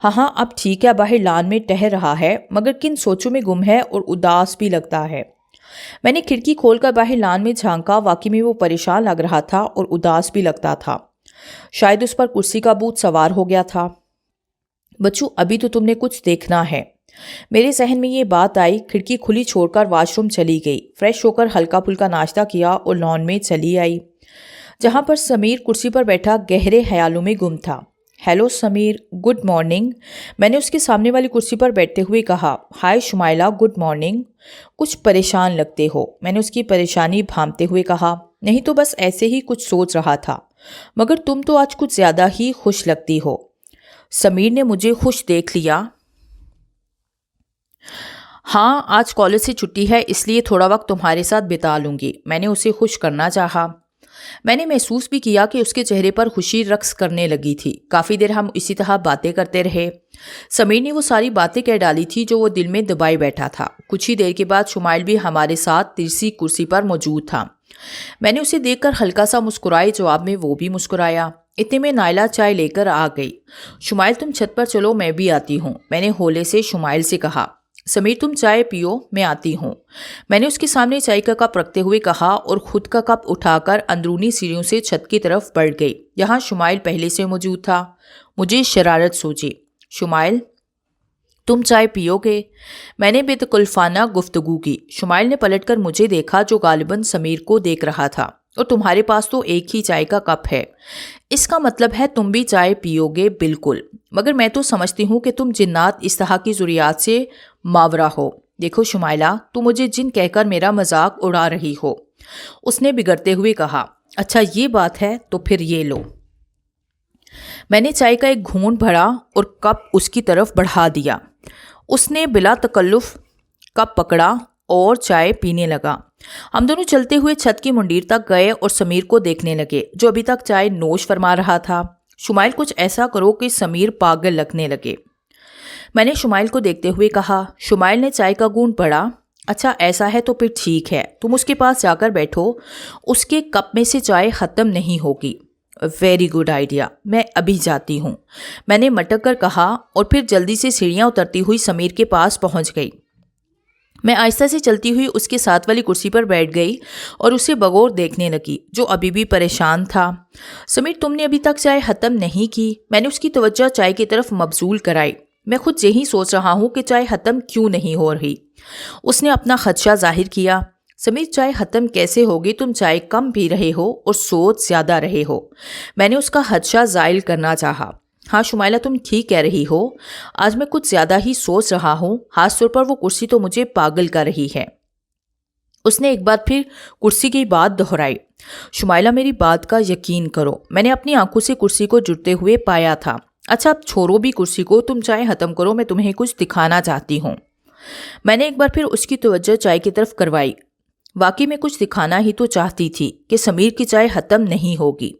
ہاں اب ٹھیک ہے، باہر لان میں ٹہل رہا ہے، مگر کن سوچوں میں گم ہے اور اداس بھی لگتا ہے۔ میں نے کھڑکی کھول کر باہر لان میں جھانکا۔ واقعی میں وہ پریشان لگ رہا تھا اور اداس بھی لگتا تھا۔ شاید اس پر کرسی کا بھوت سوار ہو گیا تھا۔ بچو، ابھی تو تم نے کچھ دیکھنا ہے۔ میرے ذہن میں یہ بات آئی۔ کھڑکی کھلی چھوڑ کر واش روم چلی گئی، فریش ہو کر ہلکا پھلکا ناشتہ کیا اور لان میں چلی آئی، جہاں پر سمیر کرسی پر بیٹھا گہرے خیالوں میں گم تھا۔ ہیلو سمیر، گڈ مارننگ، میں نے اس کے سامنے والی کرسی پر بیٹھتے ہوئے کہا۔ ہائے شمائلہ، گڈ مارننگ، کچھ پریشان لگتے ہو، میں نے اس کی پریشانی بھانپتے ہوئے کہا۔ نہیں تو بس ایسے ہی کچھ سوچ رہا تھا، مگر تم تو آج کچھ زیادہ ہی خوش لگتی ہو۔ سمیر نے مجھے خوش دیکھ لیا۔ ہاں، آج کالج سے چھٹی ہے، اس لیے تھوڑا وقت تمہارے ساتھ بتا لوں گی، میں نے اسے خوش کرنا چاہا۔ میں نے محسوس بھی کیا کہ اس کے چہرے پر خوشی رقص کرنے لگی تھی۔ کافی دیر ہم اسی طرح باتیں کرتے رہے۔ سمیر نے وہ ساری باتیں کہہ ڈالی تھی جو وہ دل میں دبائے بیٹھا تھا۔ کچھ ہی دیر کے بعد شمائل بھی ہمارے ساتھ تیسری کرسی پر موجود تھا۔ میں نے اسے دیکھ کر ہلکا سا مسکرائی، جواب میں وہ بھی مسکرایا۔ اتنے میں نائلہ چائے لے کر آ گئی۔ شمائل، تم چھت پر چلو، میں بھی آتی ہوں، میں نے ہولے سے شمائل سے کہا۔ سمیر، تم چائے پیو، میں آتی ہوں، میں نے اس کے سامنے چائے کا کپ رکھتے ہوئے کہا اور خود کا کپ اٹھا کر اندرونی سیڑھیوں سے چھت کی طرف بڑھ گئی، جہاں شمائل پہلے سے موجود تھا۔ مجھے شرارت سوچی۔ شمائل، تم چائے پیو گے؟ میں نے بے تکلفانہ گفتگو کی۔ شمائل نے پلٹ کر مجھے دیکھا، جو غالباً سمیر کو دیکھ رہا تھا۔ اور تمہارے پاس تو ایک ہی چائے کا کپ ہے، اس کا مطلب ہے تم بھی چائے پیو گے؟ بالکل، مگر میں تو سمجھتی ہوں کہ تم جنات اس طرح کی ضروریات سے ماورا ہو۔ دیکھو شمائلہ، تم مجھے جن کہہ کر میرا مذاق اڑا رہی ہو، اس نے بگڑتے ہوئے کہا۔ اچھا یہ بات ہے تو پھر یہ لو۔ میں نے چائے کا ایک گھونٹ بھرا اور کپ اس کی طرف بڑھا دیا۔ اس نے بلا تکلف کپ پکڑا اور چائے پینے لگا۔ ہم دونوں چلتے ہوئے چھت کی منڈیر تک گئے اور سمیر کو دیکھنے لگے، جو ابھی تک چائے نوش فرما رہا تھا۔ شمائل، کچھ ایسا کرو کہ سمیر پاگل لگنے لگے، میں نے شمائل کو دیکھتے ہوئے کہا۔ شمائل نے چائے کا گھونٹ بڑھا۔ اچھا ایسا ہے تو پھر ٹھیک ہے، تم اس کے پاس جا کر بیٹھو، اس کے کپ میں سے چائے ختم نہیں ہوگی۔ ویری گڈ آئیڈیا، میں ابھی جاتی ہوں، میں نے مٹک کر کہا اور پھر جلدی سے سیڑھیاں اترتی ہوئی سمیر کے پاس پہنچ گئی۔ میں آہستہ سے چلتی ہوئی اس کے ساتھ والی کرسی پر بیٹھ گئی اور اسے بغور دیکھنے لگی، جو ابھی بھی پریشان تھا۔ سمیر، تم نے ابھی تک چائے ختم نہیں کی، میں نے اس کی توجہ چائے کی طرف مبذول کرائی۔ میں خود یہی سوچ رہا ہوں کہ چائے ختم کیوں نہیں ہو رہی، اس نے اپنا خدشہ ظاہر کیا۔ سمیر، چائے ختم کیسے ہوگی، تم چائے کم پی رہے ہو اور سوچ زیادہ رہے ہو، میں نے اس کا خدشہ زائل کرنا چاہا۔ ہاں شمائلہ، تم ٹھیک کہہ رہی ہو، آج میں کچھ زیادہ ہی سوچ رہا ہوں، خاص طور پر وہ کرسی تو مجھے پاگل کر رہی ہے۔ اس نے ایک بار پھر کرسی کی بات دہرائی۔ شمائلہ، میری بات کا یقین کرو، میں نے اپنی آنکھوں سے کرسی کو جڑتے ہوئے پایا تھا۔ اچھا اب چھوڑو بھی کرسی کو، تم چائے ختم کرو، میں تمہیں کچھ دکھانا چاہتی ہوں۔ میں نے ایک بار پھر اس کی توجہ چائے کی طرف کروائی۔ واقعی میں کچھ دکھانا ہی تو چاہتی تھی کہ سمیر کی چائے ختم نہیں ہوگی۔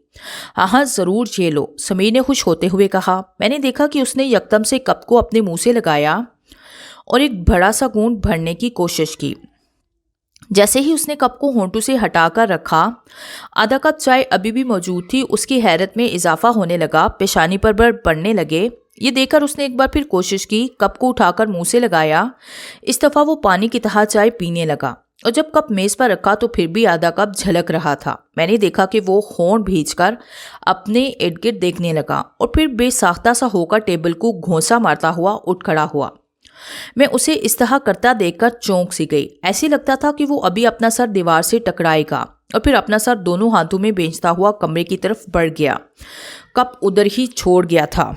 ہاں ضرور یہ لو، سمیر نے خوش ہوتے ہوئے کہا۔ میں نے دیکھا کہ اس نے یکدم سے کپ کو اپنے منہ سے لگایا اور ایک بڑا سا گھونٹ بھرنے کی کوشش کی۔ جیسے ہی اس نے کپ کو ہونٹوں سے ہٹا کر رکھا، آدھا کپ چائے ابھی بھی موجود تھی۔ اس کی حیرت میں اضافہ ہونے لگا، پیشانی پر پڑنے لگے۔ یہ دیکھ کر اس نے ایک بار پھر کوشش کی، کپ کو اٹھا کر منہ سے لگایا۔ اس دفعہ وہ پانی کی طرح چائے پینے لگا، اور جب کپ میز پر رکھا تو پھر بھی آدھا کپ جھلک رہا تھا۔ میں نے دیکھا کہ وہ ہونٹ بھیج کر اپنے ارد گرد دیکھنے لگا اور پھر بے ساختہ سا ہو کر ٹیبل کو گھونسا مارتا ہوا اٹھ کھڑا ہوا۔ میں اسے اس طرح کرتا دیکھ کر چونک سی گئی۔ ایسے لگتا تھا کہ وہ ابھی اپنا سر دیوار سے ٹکرائے گا اور پھر اپنا سر دونوں ہاتھوں میں بھیجتا ہوا کمرے کی طرف بڑھ گیا۔ کپ ادھر ہی چھوڑ گیا تھا۔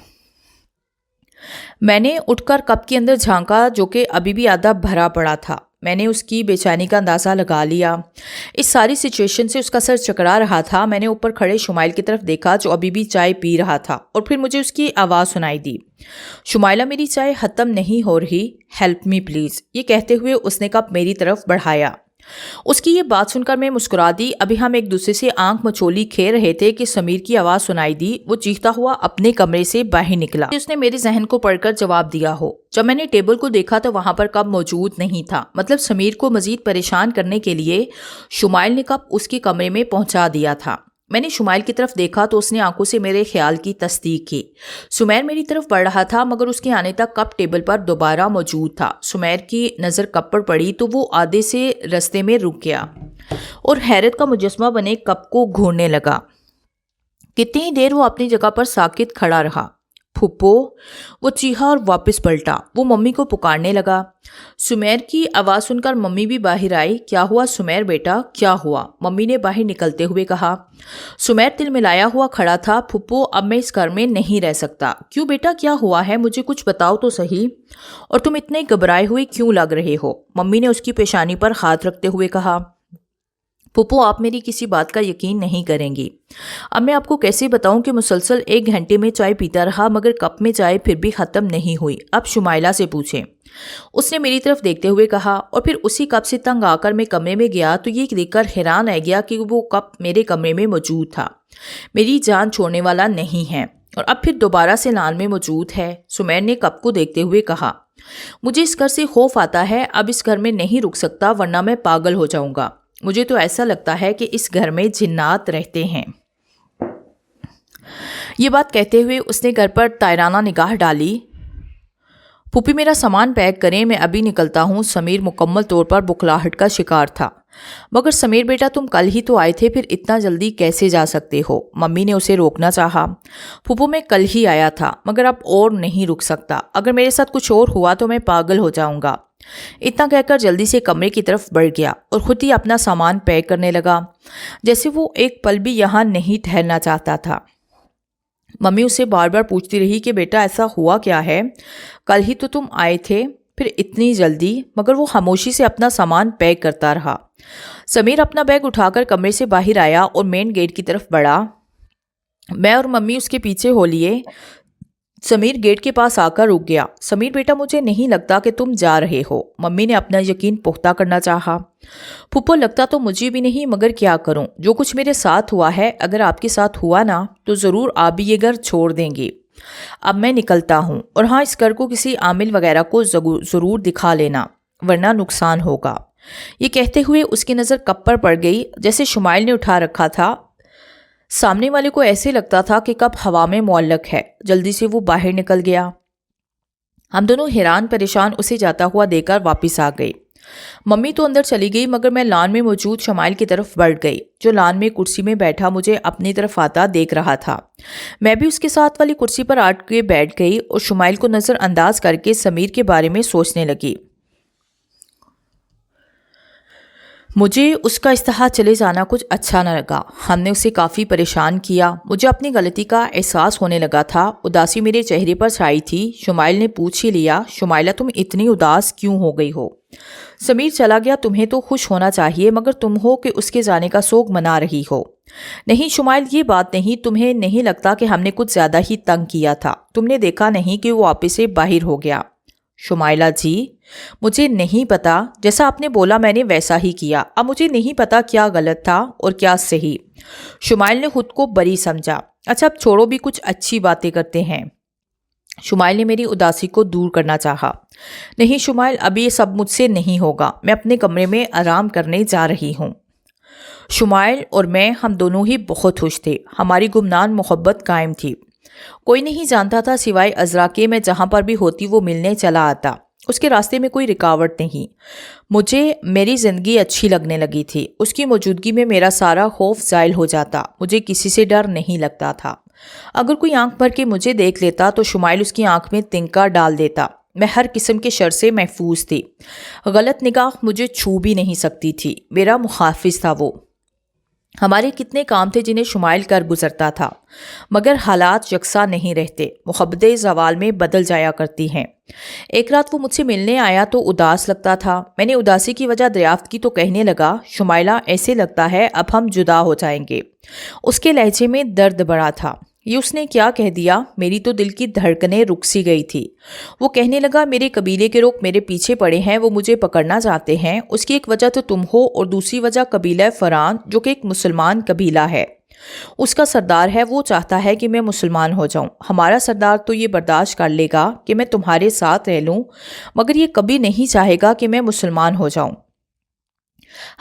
میں نے اٹھ کر کپ کے اندر جھانکا جو کہ ابھی بھی آدھا بھرا پڑا تھا۔ میں نے اس کی بے چینی کا اندازہ لگا لیا۔ اس ساری سچویشن سے اس کا سر چکرا رہا تھا۔ میں نے اوپر کھڑے شمائل کی طرف دیکھا جو ابھی بھی چائے پی رہا تھا، اور پھر مجھے اس کی آواز سنائی دی، شمائلہ میری چائے ختم نہیں ہو رہی، ہیلپ می پلیز۔ یہ کہتے ہوئے اس نے کپ میری طرف بڑھایا۔ اس کی یہ بات سن کر میں مسکرا دی۔ ابھی ہم ایک دوسرے سے آنکھ مچولی کھیل رہے تھے کہ سمیر کی آواز سنائی دی۔ وہ چیختا ہوا اپنے کمرے سے باہر نکلا۔ اس نے میرے ذہن کو پڑھ کر جواب دیا ہو۔ جب میں نے ٹیبل کو دیکھا تو وہاں پر کپ موجود نہیں تھا، مطلب سمیر کو مزید پریشان کرنے کے لیے شمائل نے کپ اس کے کمرے میں پہنچا دیا تھا۔ میں نے شمائل کی طرف دیکھا تو اس نے آنکھوں سے میرے خیال کی تصدیق کی۔ سمیر میری طرف بڑھ رہا تھا، مگر اس کے آنے تک کپ ٹیبل پر دوبارہ موجود تھا۔ سمیر کی نظر کپ پر پڑی تو وہ آدھے سے رستے میں رک گیا اور حیرت کا مجسمہ بنے کپ کو گھورنے لگا۔ کتنی دیر وہ اپنی جگہ پر ساکت کھڑا رہا۔ پھپھو، وہ چیخا اور واپس پلٹا۔ وہ ممی کو پکارنے لگا۔ سمیر کی آواز سن کر ممی بھی باہر آئی۔ کیا ہوا سمیر بیٹا، کیا ہوا؟ ممی نے باہر نکلتے ہوئے کہا۔ سمیر تل ملایا ہوا کھڑا تھا۔ پھپھو، اب میں اس گھر میں نہیں رہ سکتا۔ کیوں بیٹا، کیا ہوا ہے؟ مجھے کچھ بتاؤ تو صحیح، اور تم اتنے گھبرائے ہوئے کیوں لگ رہے ہو؟ ممی نے اس کی پیشانی پر ہاتھ رکھتے ہوئے کہا۔ پھپھو، آپ میری کسی بات کا یقین نہیں کریں گی۔ اب میں آپ کو کیسے بتاؤں کہ مسلسل 1 گھنٹے میں چائے پیتا رہا مگر کپ میں چائے پھر بھی ختم نہیں ہوئی۔ اب شمائلہ سے پوچھیں، اس نے میری طرف دیکھتے ہوئے کہا، اور پھر اسی کپ سے تنگ آ کر میں کمرے میں گیا تو یہ دیکھ کر حیران رہ گیا کہ وہ کپ میرے کمرے میں موجود تھا، میری جان چھوڑنے والا نہیں ہے، اور اب پھر دوبارہ سے لان میں موجود ہے۔ سمیر نے کپ کو دیکھتے ہوئے کہا، مجھے اس گھر سے خوف آتا ہے، اب اس گھر میں نہیں رک سکتا ورنہ میں پاگل ہو جاؤں گا۔ مجھے تو ایسا لگتا ہے کہ اس گھر میں جنات رہتے ہیں۔ یہ بات کہتے ہوئے اس نے گھر پر تائرانہ نگاہ ڈالی۔ پھوپھی میرا سامان پیک کریں، میں ابھی نکلتا ہوں۔ سمیر مکمل طور پر بخلاہٹ کا شکار تھا۔ مگر سمیر بیٹا، تم کل ہی تو آئے تھے، پھر اتنا جلدی کیسے جا سکتے ہو؟ ممی نے اسے روکنا چاہا۔ پھوپھو، میں کل ہی آیا تھا مگر اب اور نہیں رک سکتا، اگر میرے ساتھ کچھ اور ہوا تو میں پاگل ہو جاؤں گا۔ اتنا کہہ کر جلدی سے کمرے کی طرف بڑھ گیا اور خود ہی اپنا سامان پیک کرنے لگا، جیسے وہ ایک پل بھی یہاں نہیں ٹھہرنا چاہتا تھا۔ ممی اسے بار بار پوچھتی رہی کہ بیٹا ایسا ہوا کیا ہے؟ کل ہی تو تم آئے تھے، پھر اتنی جلدی؟ مگر وہ خاموشی سے اپنا سامان پیک کرتا رہا۔ سمیر اپنا بیگ اٹھا کر کمرے سے باہر آیا اور مین گیٹ کی طرف بڑھا۔ میں اور ممی اس کے پیچھے ہو لیے۔ سمیر گیٹ کے پاس آ کر رک گیا۔ سمیر بیٹا، مجھے نہیں لگتا کہ تم جا رہے ہو۔ ممی نے اپنا یقین پختہ کرنا چاہا۔ پھپھو، لگتا تو مجھے بھی نہیں مگر کیا کروں، جو کچھ میرے ساتھ ہوا ہے اگر آپ کے ساتھ ہوا نا تو ضرور آپ بھی یہ گھر چھوڑ دیں گے۔ اب میں نکلتا ہوں، اور ہاں، اس گھر کو کسی عامل وغیرہ کو ضرور دکھا لینا ورنہ نقصان ہوگا۔ یہ کہتے ہوئے اس کی نظر کپ پر پڑ گئی جیسے شمائل نے اٹھا رکھا تھا۔ سامنے والے کو ایسے لگتا تھا کہ کپ ہوا میں معلق ہے۔ جلدی سے وہ باہر نکل گیا۔ ہم دونوں حیران پریشان اسے جاتا ہوا دیکھ کر واپس آ گئے۔ ممی تو اندر چلی گئی مگر میں لان میں موجود شمائل کی طرف بڑھ گئی، جو لان میں کرسی میں بیٹھا مجھے اپنی طرف آتا دیکھ رہا تھا۔ میں بھی اس کے ساتھ والی کرسی پر آٹ کے بیٹھ گئی اور شمائل کو نظر انداز کر کے سمیر کے بارے میں سوچنے لگی۔ مجھے اس کا اس طرح چلے جانا کچھ اچھا نہ لگا۔ ہم نے اسے کافی پریشان کیا۔ مجھے اپنی غلطی کا احساس ہونے لگا تھا۔ اداسی میرے چہرے پر چھائی تھی۔ شمائل نے پوچھ ہی لیا، شمائلہ تم اتنی اداس کیوں ہو گئی ہو؟ سمیر چلا گیا، تمہیں تو خوش ہونا چاہیے مگر تم ہو کہ اس کے جانے کا سوگ منا رہی ہو۔ نہیں شمائل، یہ بات نہیں، تمہیں نہیں لگتا کہ ہم نے کچھ زیادہ ہی تنگ کیا تھا؟ تم نے دیکھا نہیں کہ وہ واپس سے باہر ہو گیا؟ شمائلہ جی مجھے نہیں پتا، جیسا آپ نے بولا میں نے ویسا ہی کیا، اب مجھے نہیں پتا کیا غلط تھا اور کیا صحیح۔ شمائل نے خود کو بری سمجھا۔ اچھا اب چھوڑو، بھی کچھ اچھی باتیں کرتے ہیں۔ شمائل نے میری اداسی کو دور کرنا چاہا۔ نہیں شمائل، اب یہ سب مجھ سے نہیں ہوگا، میں اپنے کمرے میں آرام کرنے جا رہی ہوں۔ شمائل اور میں ہم دونوں ہی بہت خوش تھے، ہماری گمنام محبت قائم تھی۔ کوئی نہیں جانتا تھا سوائے عذرا کے میں جہاں پر بھی ہوتی وہ ملنے چلا آتا، اس کے راستے میں کوئی رکاوٹ نہیں۔ مجھے میری زندگی اچھی لگنے لگی تھی، اس کی موجودگی میں میرا سارا خوف زائل ہو جاتا، مجھے کسی سے ڈر نہیں لگتا تھا۔ اگر کوئی آنکھ بھر کے مجھے دیکھ لیتا تو شمائل اس کی آنکھ میں تنکا ڈال دیتا۔ میں ہر قسم کے شر سے محفوظ تھی، غلط نگاہ مجھے چھو بھی نہیں سکتی تھی، میرا محافظ تھا وہ۔ ہمارے کتنے کام تھے جنہیں شمائل کر گزرتا تھا، مگر حالات یکساں نہیں رہتے، محبتیں زوال میں بدل جایا کرتی ہیں۔ ایک رات وہ مجھ سے ملنے آیا تو اداس لگتا تھا، میں نے اداسی کی وجہ دریافت کی تو کہنے لگا، شمائلہ ایسے لگتا ہے اب ہم جدا ہو جائیں گے۔ اس کے لہجے میں درد بڑا تھا۔ یہ اس نے کیا کہہ دیا؟ میری تو دل کی دھڑکنیں رک سی گئی تھی۔ وہ کہنے لگا، میرے قبیلے کے لوگ میرے پیچھے پڑے ہیں، وہ مجھے پکڑنا چاہتے ہیں، اس کی ایک وجہ تو تم ہو اور دوسری وجہ قبیلہ فران جو کہ ایک مسلمان قبیلہ ہے، اس کا سردار ہے، وہ چاہتا ہے کہ میں مسلمان ہو جاؤں۔ ہمارا سردار تو یہ برداشت کر لے گا کہ میں تمہارے ساتھ رہ لوں، مگر یہ کبھی نہیں چاہے گا کہ میں مسلمان ہو جاؤں۔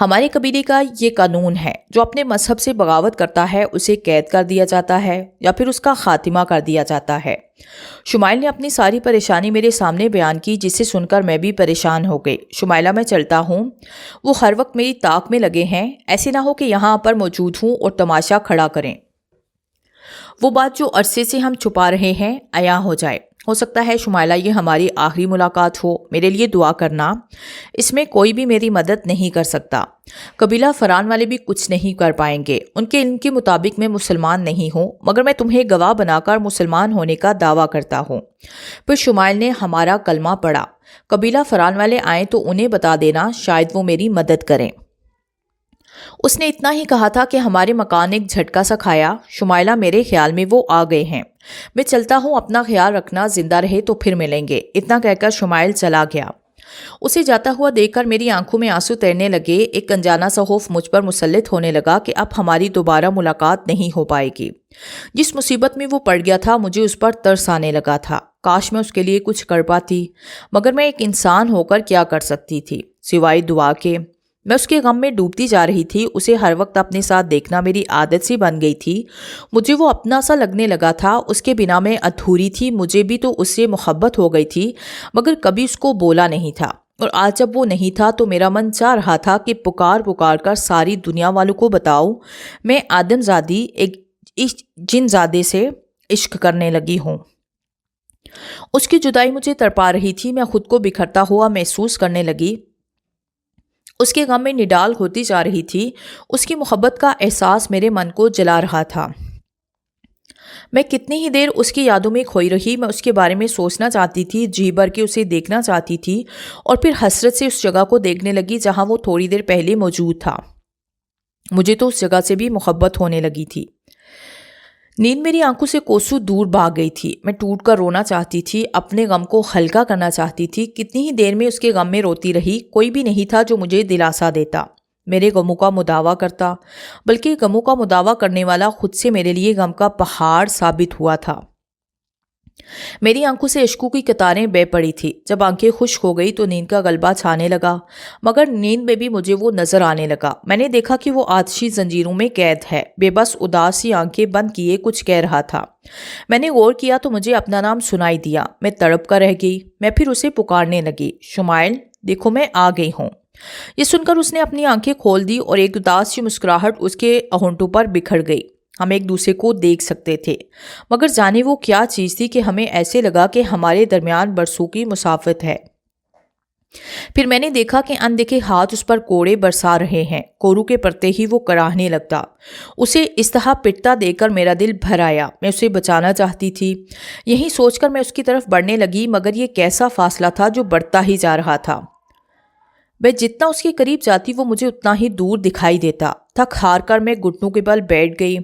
ہمارے قبیلے کا یہ قانون ہے، جو اپنے مذہب سے بغاوت کرتا ہے اسے قید کر دیا جاتا ہے یا پھر اس کا خاتمہ کر دیا جاتا ہے۔ شمائل نے اپنی ساری پریشانی میرے سامنے بیان کی، جسے سن کر میں بھی پریشان ہو گئی۔ شمائلہ میں چلتا ہوں، وہ ہر وقت میری طاق میں لگے ہیں، ایسے نہ ہو کہ یہاں پر موجود ہوں اور تماشا کھڑا کریں۔ وہ بات جو عرصے سے ہم چھپا رہے ہیں عیاں ہو جائے۔ ہو سکتا ہے شمائلہ یہ ہماری آخری ملاقات ہو، میرے لیے دعا کرنا، اس میں کوئی بھی میری مدد نہیں کر سکتا۔ قبیلہ فران والے بھی کچھ نہیں کر پائیں گے، ان کے علم کے مطابق میں مسلمان نہیں ہوں، مگر میں تمہیں گواہ بنا کر مسلمان ہونے کا دعویٰ کرتا ہوں۔ پھر شمائل نے ہمارا کلمہ پڑھا۔ قبیلہ فران والے آئیں تو انہیں بتا دینا، شاید وہ میری مدد کریں۔ اس نے اتنا ہی کہا تھا کہ ہمارے مکان ایک جھٹکا سا کھایا۔ شمائلہ میرے خیال میں وہ آ گئے ہیں، میں چلتا ہوں، اپنا خیال رکھنا، زندہ رہے تو پھر ملیں گے۔ اتنا کہہ کر شمائل چلا گیا۔ اسے جاتا ہوا دیکھ کر میری آنکھوں میں آنسو تیرنے لگے، ایک انجانا سا خوف مجھ پر مسلط ہونے لگا کہ اب ہماری دوبارہ ملاقات نہیں ہو پائے گی۔ جس مصیبت میں وہ پڑ گیا تھا مجھے اس پر ترس آنے لگا تھا، کاش میں اس کے لیے کچھ کر پاتی، مگر میں ایک انسان ہو کر کیا کر سکتی تھی سوائے دعا کے۔ میں اس کے غم میں ڈوبتی جا رہی تھی، اسے ہر وقت اپنے ساتھ دیکھنا میری عادت سی بن گئی تھی، مجھے وہ اپنا سا لگنے لگا تھا، اس کے بنا میں ادھوری تھی، مجھے بھی تو اس سے محبت ہو گئی تھی، مگر کبھی اس کو بولا نہیں تھا، اور آج جب وہ نہیں تھا تو میرا من چاہ رہا تھا کہ پکار کر ساری دنیا والوں کو بتاؤ میں آدم زادی ایک جن زادے سے عشق کرنے لگی ہوں۔ اس کی جدائی مجھے تڑپا رہی تھی، میں خود کو بکھرتا ہوا محسوس کرنے لگی، اس کے غم میں نڈال ہوتی جا رہی تھی، اس کی محبت کا احساس میرے من کو جلا رہا تھا۔ میں کتنی ہی دیر اس کی یادوں میں کھوئی رہی، میں اس کے بارے میں سوچنا چاہتی تھی، جی بھر کے اسے دیکھنا چاہتی تھی، اور پھر حسرت سے اس جگہ کو دیکھنے لگی جہاں وہ تھوڑی دیر پہلے موجود تھا۔ مجھے تو اس جگہ سے بھی محبت ہونے لگی تھی۔ نیند میری آنکھوں سے کوسوں دور بھاگ گئی تھی، میں ٹوٹ کر رونا چاہتی تھی، اپنے غم کو ہلکا کرنا چاہتی تھی، کتنی ہی دیر میں اس کے غم میں روتی رہی، کوئی بھی نہیں تھا جو مجھے دلاسا دیتا، میرے غموں کا مداوع کرتا، بلکہ غموں کا مداوع کرنے والا خود سے میرے لیے غم کا پہاڑ ثابت ہوا تھا۔ میری آنکھوں سے اشکوں کی قطاریں بہہ پڑی تھی، جب آنکھیں خشک ہو گئی تو نیند کا غلبہ چھانے لگا، مگر نیند میں بھی مجھے وہ نظر آنے لگا۔ میں نے دیکھا کہ وہ آتشی زنجیروں میں قید ہے، بے بس اداسی آنکھیں بند کیے کچھ کہہ رہا تھا۔ میں نے غور کیا تو مجھے اپنا نام سنائی دیا، میں تڑپ کر رہ گئی، میں پھر اسے پکارنے لگی، شمائل دیکھو میں آ گئی ہوں۔ یہ سن کر اس نے اپنی آنکھیں کھول دی اور ایک اداس سی مسکراہٹ اس کے ہونٹوں پر بکھر گئی۔ ہم ایک دوسرے کو دیکھ سکتے تھے، مگر جانے وہ کیا چیز تھی کہ ہمیں ایسے لگا کہ ہمارے درمیان برسوں کی مسافت ہے۔ پھر میں نے دیکھا کہ اندیکھے ہاتھ اس پر کوڑے برسا رہے ہیں، کورو کے پرتے ہی وہ کراہنے لگتا۔ اسے اس طرح پٹتا دیکھ کر میرا دل بھر آیا، میں اسے بچانا چاہتی تھی، یہی سوچ کر میں اس کی طرف بڑھنے لگی، مگر یہ کیسا فاصلہ تھا جو بڑھتا ہی جا رہا تھا۔ میں جتنا اس کے قریب جاتی وہ مجھے اتنا ہی دور دکھائی دیتا۔ تھک ہار کر میں گھٹنوں کے بل بیٹھ گئی،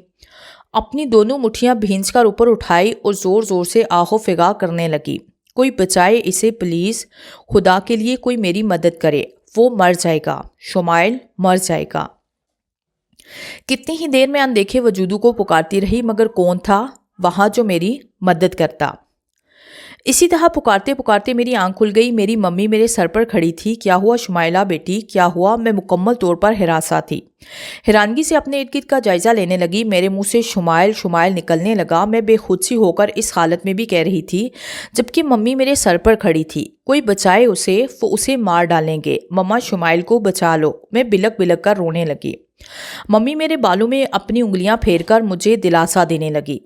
اپنی دونوں مٹھیاں بھینچ کر اوپر اٹھائی اور زور زور سے آہ و فغاں کرنے لگی۔ کوئی بچائے اسے پلیز، خدا کے لیے کوئی میری مدد کرے، وہ مر جائے گا، شمائل مر جائے گا۔ کتنی ہی دیر میں اندیکھے وجودوں کو پکارتی رہی، مگر کون تھا وہاں جو میری مدد کرتا؟ اسی طرح پکارتے پکارتے میری آنکھ کھل گئی۔ میری ممی میرے سر پر کھڑی تھی۔ کیا ہوا شمائلہ بیٹی، کیا ہوا؟ میں مکمل طور پر ہراساں تھی۔ حیرانگی سے اپنے ارد گرد کا جائزہ لینے لگی۔ میرے منہ سے شمائل شمائل نکلنے لگا۔ میں بے خود سی ہو کر اس حالت میں بھی کہہ رہی تھی جبکہ ممی میرے سر پر کھڑی تھی، کوئی بچائے اسے، وہ اسے مار ڈالیں گے، مما شمائل کو بچا لو۔ میں بلک بلک کر رونے لگی۔ ممی میرے بالوں میں اپنی انگلیاں پھیر کر مجھے دلاسا دینے لگی،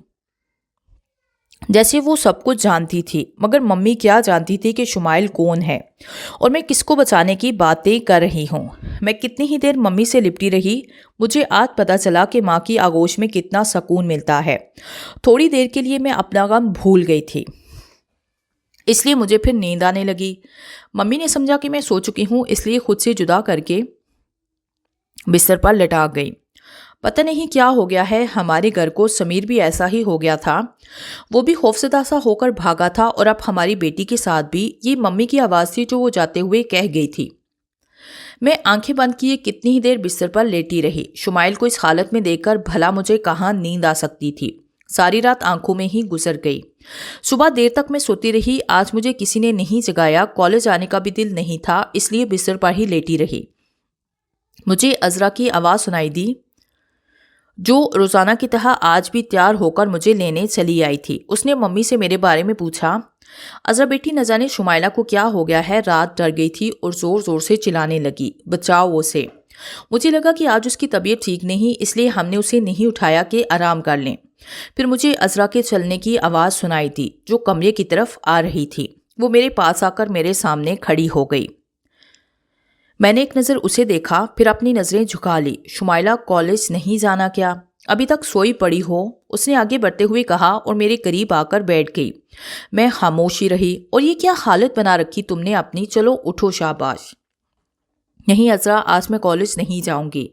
جیسے وہ سب کچھ جانتی تھی۔ مگر ممی کیا جانتی تھی کہ شمائل کون ہے اور میں کس کو بچانے کی باتیں کر رہی ہوں۔ میں کتنی ہی دیر ممی سے لپٹی رہی۔ مجھے آج پتہ چلا کہ ماں کی آغوش میں کتنا سکون ملتا ہے۔ تھوڑی دیر کے لیے میں اپنا غم بھول گئی تھی، اس لیے مجھے پھر نیند آنے لگی۔ ممی نے سمجھا کہ میں سو چکی ہوں، اس لیے خود سے جدا کر کے بستر پر لٹا گئی۔ پتہ نہیں کیا ہو گیا ہے ہمارے گھر کو، سمیر بھی ایسا ہی ہو گیا تھا۔ وہ بھی خوفزدہ سا ہو کر بھاگا تھا، اور اب ہماری بیٹی کے ساتھ بھی۔ یہ ممی کی آواز تھی جو وہ جاتے ہوئے کہہ گئی تھی۔ میں آنکھیں بند کیے کتنی ہی دیر بستر پر لیٹی رہی۔ شمائل کو اس حالت میں دیکھ کر بھلا مجھے کہاں نیند آ سکتی تھی۔ ساری رات آنکھوں میں ہی گزر گئی۔ صبح دیر تک میں سوتی رہی۔ آج مجھے کسی نے نہیں جگایا۔ کالج آنے کا بھی دل نہیں تھا، اس لیے بستر پر ہی لیٹی رہی۔ مجھے عذرا کی آواز سنائی دی، جو روزانہ کی طرح آج بھی تیار ہو کر مجھے لینے چلی آئی تھی۔ اس نے ممی سے میرے بارے میں پوچھا۔ عذرا بیٹی، نہ جانے شمائلہ کو کیا ہو گیا ہے، رات ڈر گئی تھی اور زور زور سے چلانے لگی، بچاؤ اسے۔ مجھے لگا کہ آج اس کی طبیعت ٹھیک نہیں، اس لیے ہم نے اسے نہیں اٹھایا کہ آرام کر لیں۔ پھر مجھے عذرا کے چلنے کی آواز سنائی دی جو کمرے کی طرف آ رہی تھی۔ وہ میرے پاس آ کر میرے سامنے کھڑی ہو گئی۔ میں نے ایک نظر اسے دیکھا، پھر اپنی نظریں جھکا لی۔ شمائلہ کالج نہیں جانا کیا؟ ابھی تک سوئی پڑی ہو؟ اس نے آگے بڑھتے ہوئے کہا اور میرے قریب آ کر بیٹھ گئی۔ میں خاموشی رہی۔ اور یہ کیا حالت بنا رکھی تم نے اپنی؟ چلو اٹھو، شاباش۔ نہیں عذرا، آج میں کالج نہیں جاؤں گی۔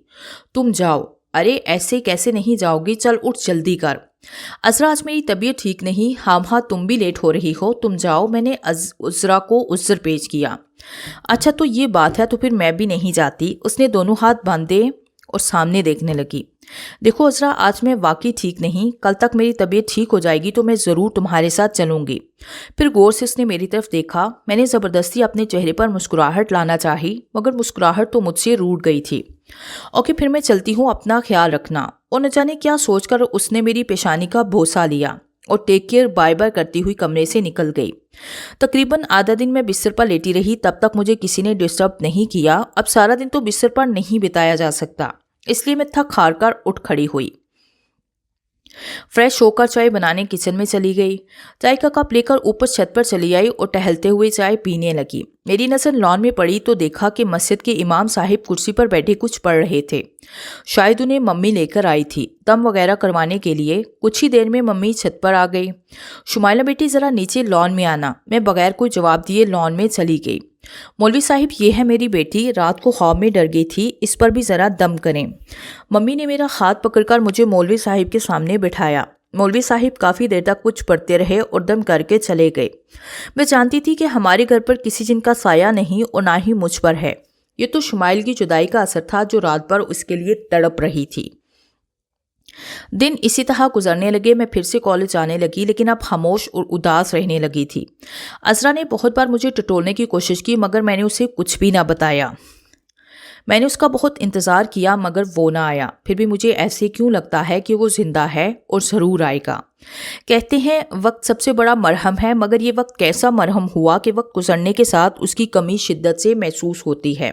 تم جاؤ۔ ارے ایسے کیسے نہیں جاؤ گی؟ چل اٹھ جلدی کر۔ عذرا آج میری طبیعت ٹھیک نہیں، ہاں تم بھی لیٹ ہو رہی ہو، تم جاؤ۔ میں نے عذرا کو عذر پیش کیا۔ اچھا تو یہ بات ہے، تو پھر میں بھی نہیں جاتی۔ اس نے دونوں ہاتھ باندھے اور سامنے دیکھنے لگی۔ دیکھو عذرا، آج میں واقعی ٹھیک نہیں، کل تک میری طبیعت ٹھیک ہو جائے گی تو میں ضرور تمہارے ساتھ چلوں گی۔ پھر غور سے اس نے میری طرف دیکھا۔ میں نے زبردستی اپنے چہرے پر مسکراہٹ لانا چاہی، مگر مسکراہٹ تو مجھ سے روٹھ گئی تھی۔ اوکے پھر میں چلتی ہوں، اپنا خیال رکھنا۔ اور نہ جانے کیا سوچ کر اس نے میری پیشانی کا بوسہ لیا اور ٹیک کیئر بائے بائے کرتی ہوئی کمرے سے نکل گئی۔ تقریباً آدھا دن میں بستر پر لیٹی رہی، تب تک مجھے کسی نے ڈسٹرب نہیں کیا۔ اب سارا دن تو بستر پر نہیں بتایا جا سکتا، اس لیے میں تھک ہار کر اٹھ کھڑی ہوئی۔ فریش ہو کر چائے بنانے کچن میں چلی گئی۔ چائے کا کپ لے کر اوپر چھت پر چلی آئی اور ٹہلتے ہوئے چائے پینے لگی۔ میری نظر لان میں پڑی تو دیکھا کہ مسجد کے امام صاحب کرسی پر بیٹھے کچھ پڑھ رہے تھے۔ شاید انہیں ممی لے کر آئی تھی دم وغیرہ کروانے کے لیے۔ کچھ ہی دیر میں ممی چھت پر آ گئی۔ شمائلہ بیٹی ذرا نیچے لان میں آنا۔ میں بغیر کوئی جواب دیے لان میں چلی گئی۔ مولوی صاحب، یہ ہے میری بیٹی، رات کو خواب میں ڈر گئی تھی، اس پر بھی ذرا دم کریں۔ ممی نے میرا ہاتھ پکڑ کر مجھے مولوی صاحب کے سامنے بٹھایا۔ مولوی صاحب کافی دیر تک کچھ پڑھتے رہے اور دم کر کے چلے گئے۔ میں جانتی تھی کہ ہمارے گھر پر کسی جن کا سایہ نہیں اور نہ ہی مجھ پر ہے۔ یہ تو شمائل کی جدائی کا اثر تھا جو رات بھر اس کے لیے تڑپ رہی تھی۔ دن اسی طرح گزرنے لگے۔ میں پھر سے کالج آنے لگی، لیکن اب خاموش اور اداس رہنے لگی تھی۔ عذرا نے بہت بار مجھے ٹٹولنے کی کوشش کی، مگر میں نے اسے کچھ بھی نہ بتایا۔ میں نے اس کا بہت انتظار کیا، مگر وہ نہ آیا۔ پھر بھی مجھے ایسے کیوں لگتا ہے کہ وہ زندہ ہے اور ضرور آئے گا۔ کہتے ہیں وقت سب سے بڑا مرہم ہے، مگر یہ وقت کیسا مرہم ہوا کہ وقت گزرنے کے ساتھ اس کی کمی شدت سے محسوس ہوتی ہے۔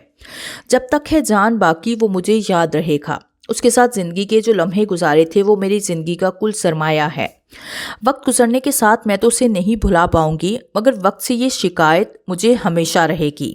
جب تک ہے جان باقی وہ مجھے یاد رہے گا۔ اس کے ساتھ زندگی کے جو لمحے گزارے تھے وہ میری زندگی کا کل سرمایہ ہے۔ وقت گزرنے کے ساتھ میں تو اسے نہیں بھلا پاؤں گی، مگر وقت سے یہ شکایت مجھے ہمیشہ رہے گی۔